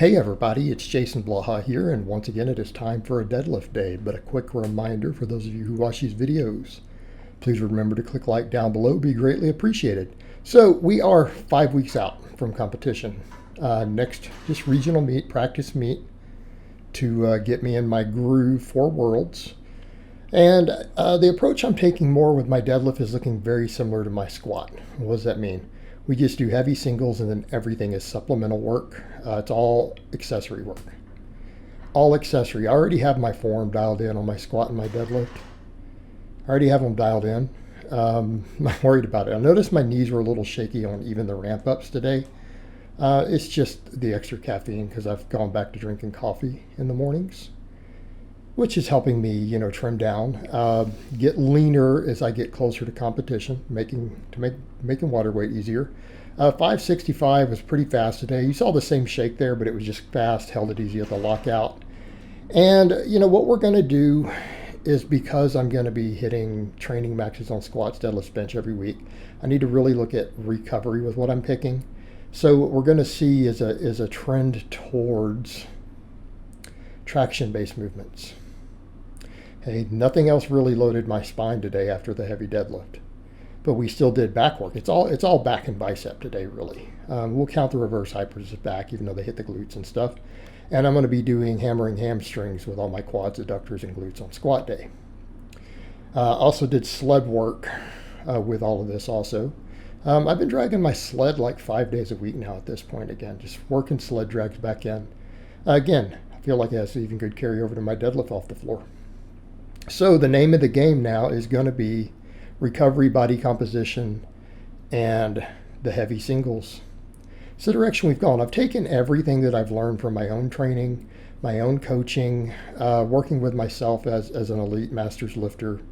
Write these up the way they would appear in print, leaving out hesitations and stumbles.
Hey everybody, it's Jason Blaha here, and once again it is time for a deadlift day. But a quick reminder for those of you who watch these videos, please remember to click like down below, be greatly appreciated. So we are 5 weeks out from competition. Next, just regional meet, practice meet to get me in my groove for Worlds. And the approach I'm taking more with my deadlift is looking very similar to my squat. What does that mean? We just do heavy singles and then everything is supplemental work. It's all accessory work. All accessory. I already have my form dialed in on my squat and my deadlift. I already have them dialed in. I'm not worried about it. I noticed my knees were a little shaky on even the ramp ups today. It's just the extra caffeine because I've gone back to drinking coffee in the mornings, which is helping me, trim down, get leaner as I get closer to competition, making water weight easier. 565 was pretty fast today. You saw the same shake there, but it was just fast, held it easy at the lockout. And, what we're going to do is, because I'm going to be hitting training maxes on squats, deadlifts, bench every week, I need to really look at recovery with what I'm picking. So what we're going to see is a trend towards traction-based movements. Hey, nothing else really loaded my spine today after the heavy deadlift, but we still did back work. It's all back and bicep today, really. We'll count the reverse hypers as back, even though they hit the glutes and stuff. And I'm going to be doing hammering hamstrings with all my quads, adductors, and glutes on squat day. Also did sled work with all of this also. I've been dragging my sled like 5 days a week now at this point again, just working sled drags back in. Again, I feel like it has even good carryover to my deadlift off the floor. So the name of the game now is going to be recovery, body composition, and the heavy singles. It's the direction we've gone. I've taken everything that I've learned from my own training, my own coaching, working with myself as an elite masters lifter,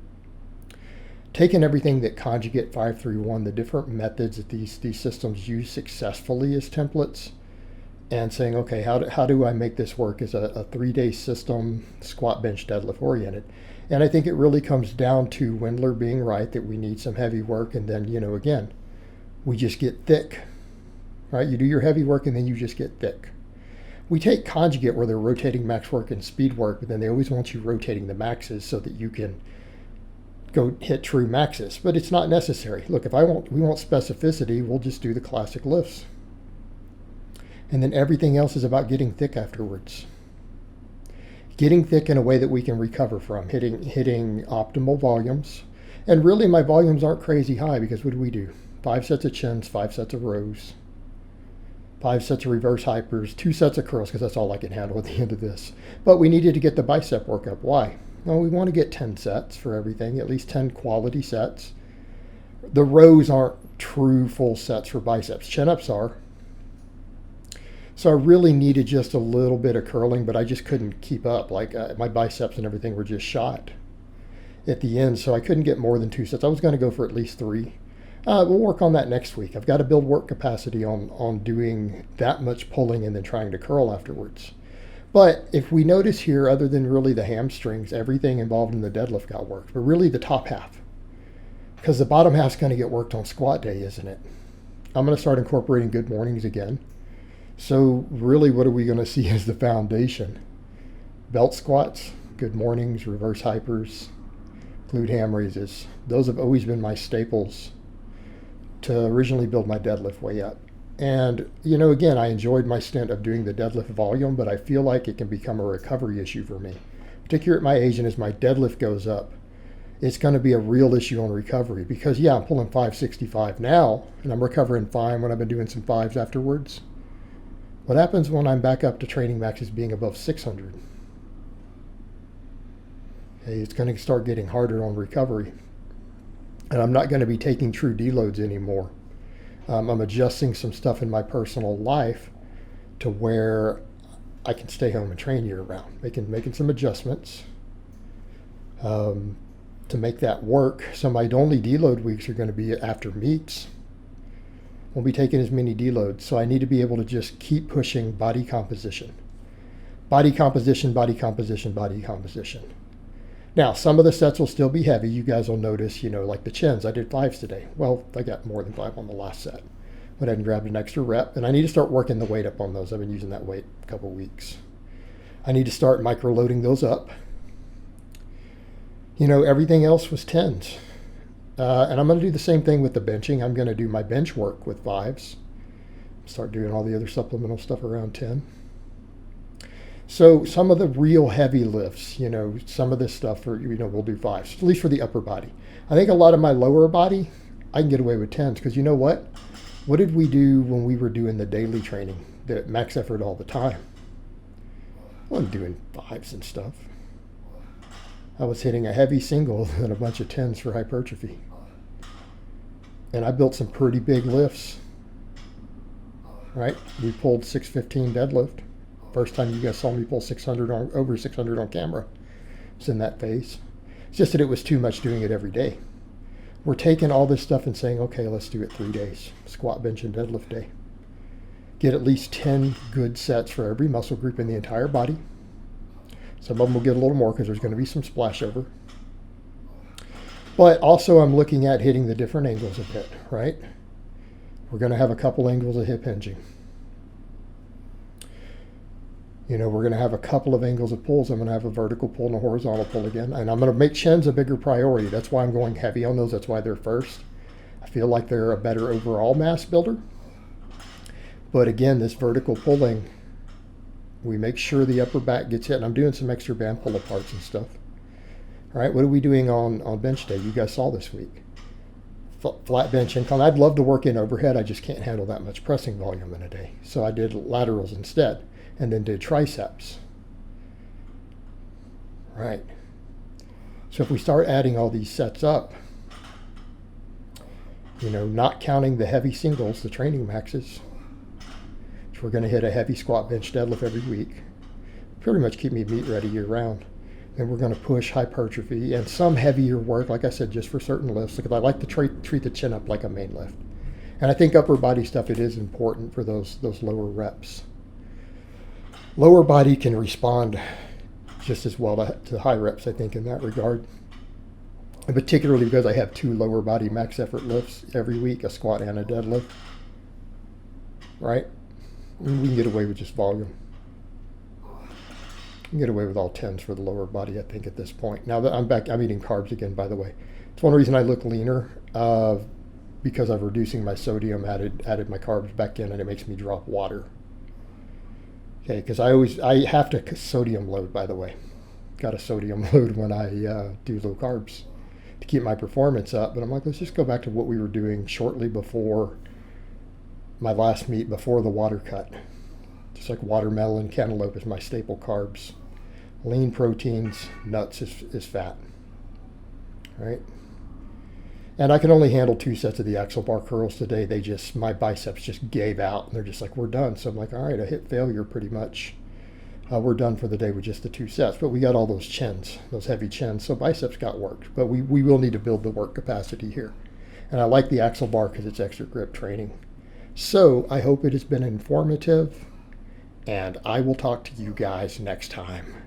taken everything that Conjugate 531, the different methods that these systems use successfully as templates, and saying, okay, how do I make this work as a 3-day system, squat, bench, deadlift oriented? And I think it really comes down to Wendler being right, that we need some heavy work, and then, again, we just get thick, right? You do your heavy work and then you just get thick. We take Conjugate where they're rotating max work and speed work, but then they always want you rotating the maxes so that you can go hit true maxes, but it's not necessary. Look, we want specificity, we'll just do the classic lifts. And then everything else is about getting thick afterwards. Getting thick in a way that we can recover from, hitting optimal volumes. And really my volumes aren't crazy high, because what do? 5 sets of chins, 5 sets of rows, 5 sets of reverse hypers, 2 sets of curls, because that's all I can handle at the end of this. But we needed to get the bicep work up. Why? Well, we want to get 10 sets for everything, at least 10 quality sets. The rows aren't true full sets for biceps. Chin-ups are. So I really needed just a little bit of curling, but I just couldn't keep up. Like my biceps and everything were just shot at the end, so I couldn't get more than 2 sets. I was going to go for at least 3. We'll work on that next week. I've got to build work capacity on doing that much pulling and then trying to curl afterwards. But if we notice here, other than really the hamstrings, everything involved in the deadlift got worked, but really the top half, because the bottom half's going to get worked on squat day, isn't it? I'm going to start incorporating good mornings again. So really, what are we going to see as the foundation? Belt squats, good mornings, reverse hypers, glute ham raises. Those have always been my staples to originally build my deadlift way up. And, again, I enjoyed my stint of doing the deadlift volume, but I feel like it can become a recovery issue for me, particularly at my age. And as my deadlift goes up, it's going to be a real issue on recovery, because, yeah, I'm pulling 565 now, and I'm recovering fine when I've been doing some 5s afterwards. What happens when I'm back up to training maxes being above 600? Hey, it's going to start getting harder on recovery. And I'm not going to be taking true deloads anymore. I'm adjusting some stuff in my personal life to where I can stay home and train year round, making some adjustments to make that work. So my only deload weeks are going to be after meets. Won't be taking as many deloads, so I need to be able to just keep pushing body composition. Body composition, body composition, body composition. Now, some of the sets will still be heavy. You guys will notice, like the chins. I did 5s today. Well, I got more than 5 on the last set. Went ahead and grabbed an extra rep, and I need to start working the weight up on those. I've been using that weight a couple weeks. I need to start micro-loading those up. Everything else was 10s. And I'm going to do the same thing with the benching. I'm going to do my bench work with 5s. Start doing all the other supplemental stuff around 10. So some of the real heavy lifts, some of this stuff, we'll do 5s, at least for the upper body. I think a lot of my lower body, I can get away with 10s because you know what? What did we do when we were doing the daily training, the max effort all the time? I wasn't doing 5s and stuff. I was hitting a heavy single and a bunch of 10s for hypertrophy. And I built some pretty big lifts, right? We pulled 615 deadlift. First time you guys saw me pull 600 over 600 on camera. It's in that phase. It's just that it was too much doing it every day. We're taking all this stuff and saying, okay, let's do it 3 days. Squat, bench, and deadlift day. Get at least 10 good sets for every muscle group in the entire body. Some of them will get a little more because there's going to be some splash over. But also I'm looking at hitting the different angles a bit, right? We're going to have a couple angles of hip hinging. We're going to have a couple of angles of pulls. I'm going to have a vertical pull and a horizontal pull again. And I'm going to make chins a bigger priority. That's why I'm going heavy on those. That's why they're first. I feel like they're a better overall mass builder. But again, this vertical pulling, we make sure the upper back gets hit. And I'm doing some extra band pull aparts and stuff. All right, what are we doing on bench day? You guys saw this week. Flat bench incline. I'd love to work in overhead. I just can't handle that much pressing volume in a day. So I did laterals instead. And then did triceps. Right. So if we start adding all these sets up, not counting the heavy singles, the training maxes, which we're going to hit a heavy squat, bench, deadlift every week, pretty much keep me meat ready year round. And we're going to push hypertrophy and some heavier work, like I said, just for certain lifts, because I like to treat the chin up like a main lift. And I think upper body stuff, it is important for those lower reps. Lower body can respond just as well to high reps, I think, in that regard. And particularly because I have 2 lower body max effort lifts every week, a squat and a deadlift. Right? And we can get away with just volume. We can get away with all 10s for the lower body, I think, at this point. Now that I'm back, I'm eating carbs again, by the way. It's one reason I look leaner, because I'm reducing my sodium, added my carbs back in, and it makes me drop water. Okay, because I have to sodium load, by the way. Got a sodium load when I do low carbs to keep my performance up. But I'm like, let's just go back to what we were doing shortly before my last meet, before the water cut. Just like watermelon, cantaloupe is my staple carbs. Lean proteins, nuts is fat. Right? And I can only handle 2 sets of the axle bar curls today. My biceps just gave out, and they're just like, we're done. So I'm like, all right, I hit failure pretty much. We're done for the day with just the 2 sets. But we got all those chins, those heavy chins. So biceps got worked. But we will need to build the work capacity here. And I like the axle bar because it's extra grip training. So I hope it has been informative. And I will talk to you guys next time.